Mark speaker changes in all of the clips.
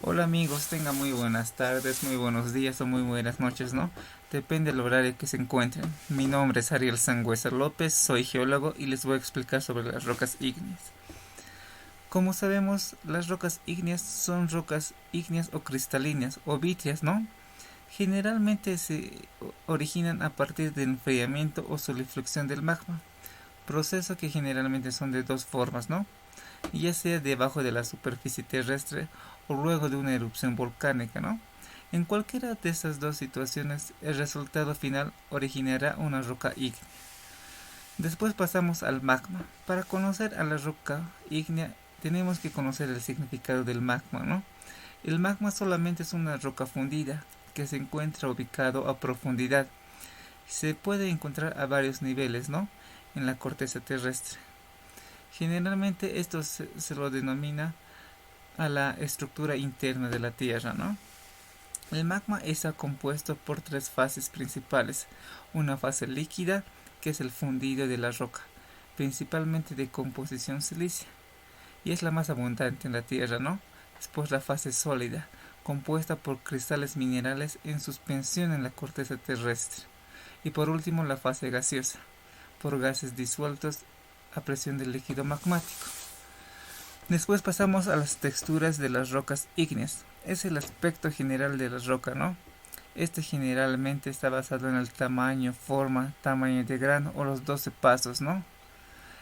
Speaker 1: Hola amigos, tengan muy buenas tardes, muy buenos días o muy buenas noches, ¿no? Depende del horario que se encuentren. Mi nombre es Ariel Sangüesa López, soy geólogo y les voy a explicar sobre las rocas ígneas. Como sabemos, las rocas ígneas son rocas ígneas o cristalinas o vítreas, ¿no? Generalmente se originan a partir del enfriamiento o solifluxión del magma, proceso que generalmente son de dos formas, ¿no? Ya sea debajo de la superficie terrestre o luego de una erupción volcánica, ¿no? En cualquiera de esas dos situaciones, el resultado final originará una roca ígnea. Después pasamos al magma. Para conocer a la roca ígnea, tenemos que conocer el significado del magma, ¿no? El magma solamente es una roca fundida que se encuentra ubicado a profundidad. Se puede encontrar a varios niveles, ¿no? En la corteza terrestre. Generalmente esto se lo denomina a la estructura interna de la Tierra, ¿no? El magma está compuesto por tres fases principales. Una fase líquida, que es el fundido de la roca, principalmente de composición silicia, y es la más abundante en la Tierra, ¿no? Después la fase sólida, compuesta por cristales minerales en suspensión en la corteza terrestre. Y por último la fase gaseosa, por gases disueltos a presión del líquido magmático. Después pasamos a las texturas de las rocas ígneas. Es el aspecto general de la roca, ¿no? Este generalmente está basado en el tamaño, forma, tamaño de grano o los 12 pasos, ¿no?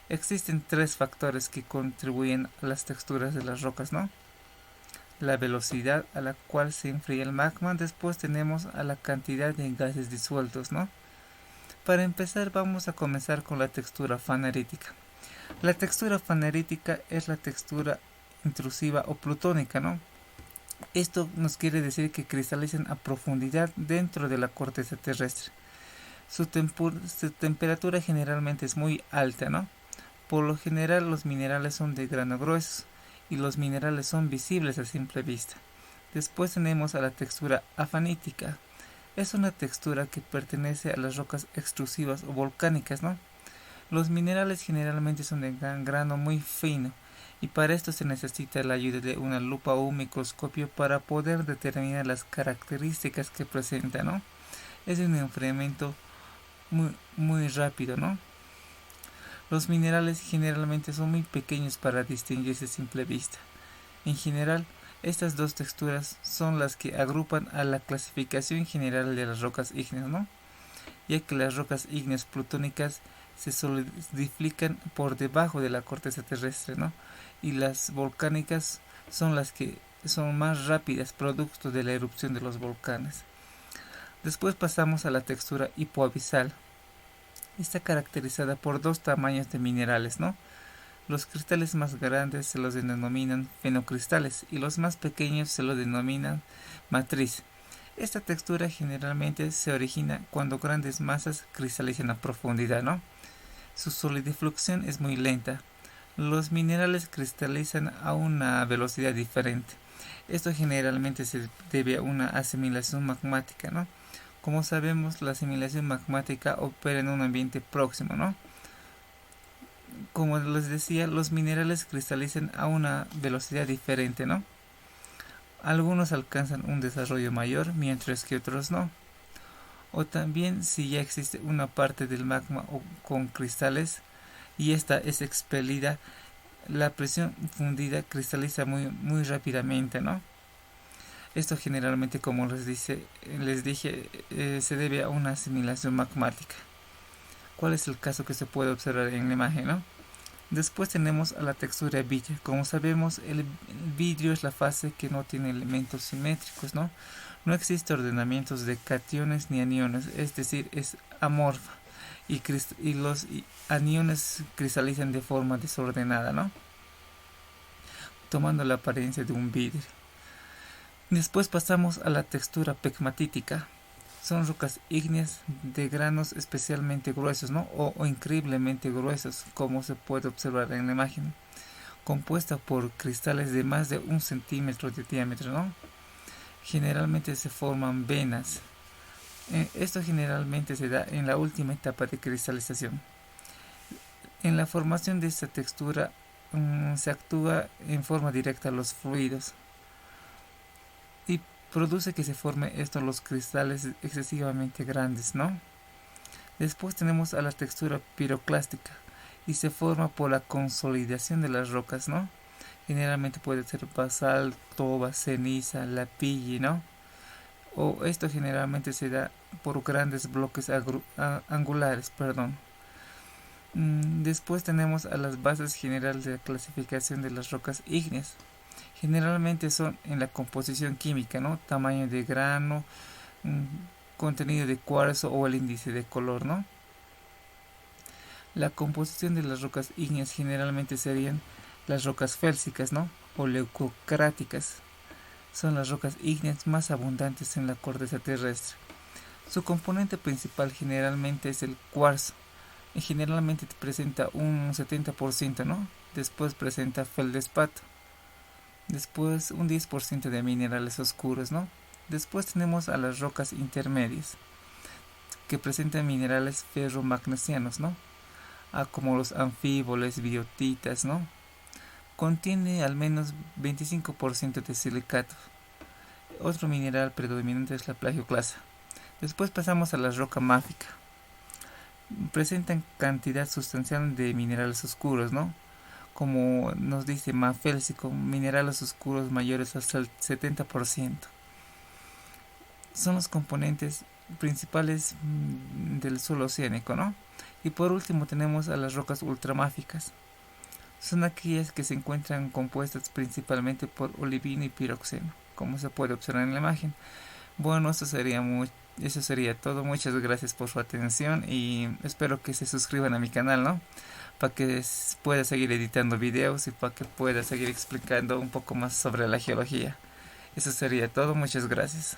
Speaker 1: Existen tres factores que contribuyen a las texturas de las rocas, ¿no? La velocidad a la cual se enfría el magma, después tenemos a la cantidad de gases disueltos, ¿no? Para empezar vamos a comenzar con la textura fanerítica. La textura fanerítica es la textura intrusiva o plutónica, ¿no? Esto nos quiere decir que cristalizan a profundidad dentro de la corteza terrestre. Su temperatura generalmente es muy alta, ¿no? Por lo general los minerales son de grano grueso y los minerales son visibles a simple vista. Después tenemos a la textura afanítica. Es una textura que pertenece a las rocas extrusivas o volcánicas, ¿no? Los minerales generalmente son de gran grano muy fino y para esto se necesita la ayuda de una lupa o un microscopio para poder determinar las características que presenta, ¿no? Es un enfriamiento muy rápido, ¿no? Los minerales generalmente son muy pequeños para distinguirse a simple vista. En general, estas dos texturas son las que agrupan a la clasificación general de las rocas ígneas, ¿no? Ya que las rocas ígneas plutónicas se solidifican por debajo de la corteza terrestre, ¿no? Y las volcánicas son las que son más rápidas, producto de la erupción de los volcanes. Después pasamos a la textura hipoabisal. Está caracterizada por dos tamaños de minerales, ¿no? Los cristales más grandes se los denominan fenocristales y los más pequeños se los denominan matriz. Esta textura generalmente se origina cuando grandes masas cristalizan a profundidad, ¿no? Su solidifluxión es muy lenta. Los minerales cristalizan a una velocidad diferente. Esto generalmente se debe a una asimilación magmática, ¿no? Como sabemos, la asimilación magmática opera en un ambiente próximo, ¿no? Como les decía, los minerales cristalizan a una velocidad diferente, ¿no? Algunos alcanzan un desarrollo mayor, mientras que otros no. O también si ya existe una parte del magma con cristales y esta es expelida, la presión fundida cristaliza muy rápidamente, ¿no? Esto generalmente, como les dije, se debe a una asimilación magmática. ¿Cuál es el caso que se puede observar en la imagen, no? Después tenemos a la textura vidrio. Como sabemos, el vidrio es la fase que no tiene elementos simétricos, ¿no? No existe ordenamientos de cationes ni aniones, es decir, es amorfa y los aniones cristalizan de forma desordenada, ¿no? Tomando la apariencia de un vidrio. Después pasamos a la textura pegmatítica. Son rocas ígneas de granos especialmente gruesos, ¿no? O increíblemente gruesos, como se puede observar en la imagen, compuesta por cristales de más de 1 centímetro de diámetro, ¿no? Generalmente se forman venas. Esto generalmente se da en la última etapa de cristalización. En la formación de esta textura se actúa en forma directa a los fluidos. y produce que se formen estos los cristales excesivamente grandes, ¿no? Después tenemos a la textura piroclástica y se forma por la consolidación de las rocas, ¿no? Generalmente puede ser basalto, toba, ceniza, lapille, ¿no? O esto generalmente se da por grandes bloques angulares, perdón. Después tenemos a las bases generales de la clasificación de las rocas ígneas. Generalmente son en la composición química, ¿no? Tamaño de grano, contenido de cuarzo o el índice de color, ¿no? La composición de las rocas ígneas generalmente serían las rocas félsicas, ¿no? O leucocráticas. Son las rocas ígneas más abundantes en la corteza terrestre. Su componente principal generalmente es el cuarzo. Y generalmente presenta un 70%, ¿no? Después presenta feldespato. Después un 10% de minerales oscuros, ¿no? Después tenemos a las rocas intermedias, que presentan minerales ferromagnesianos, ¿no? Como los anfíboles, biotitas, ¿no? Contiene al menos 25% de silicato. Otro mineral predominante es la plagioclasa. Después pasamos a la roca máfica. Presentan cantidad sustancial de minerales oscuros, ¿no? Como nos dice mafélsico, minerales oscuros mayores hasta el 70%. Son los componentes principales del suelo oceánico, ¿no? Y por último tenemos a las rocas ultramáficas. Son aquellas que se encuentran compuestas principalmente por olivino y piroxeno, como se puede observar en la imagen. Bueno, eso sería todo. Muchas gracias por su atención y espero que se suscriban a mi canal, ¿no? Para que pueda seguir editando videos y para que pueda seguir explicando un poco más sobre la geología. Eso sería todo. Muchas gracias.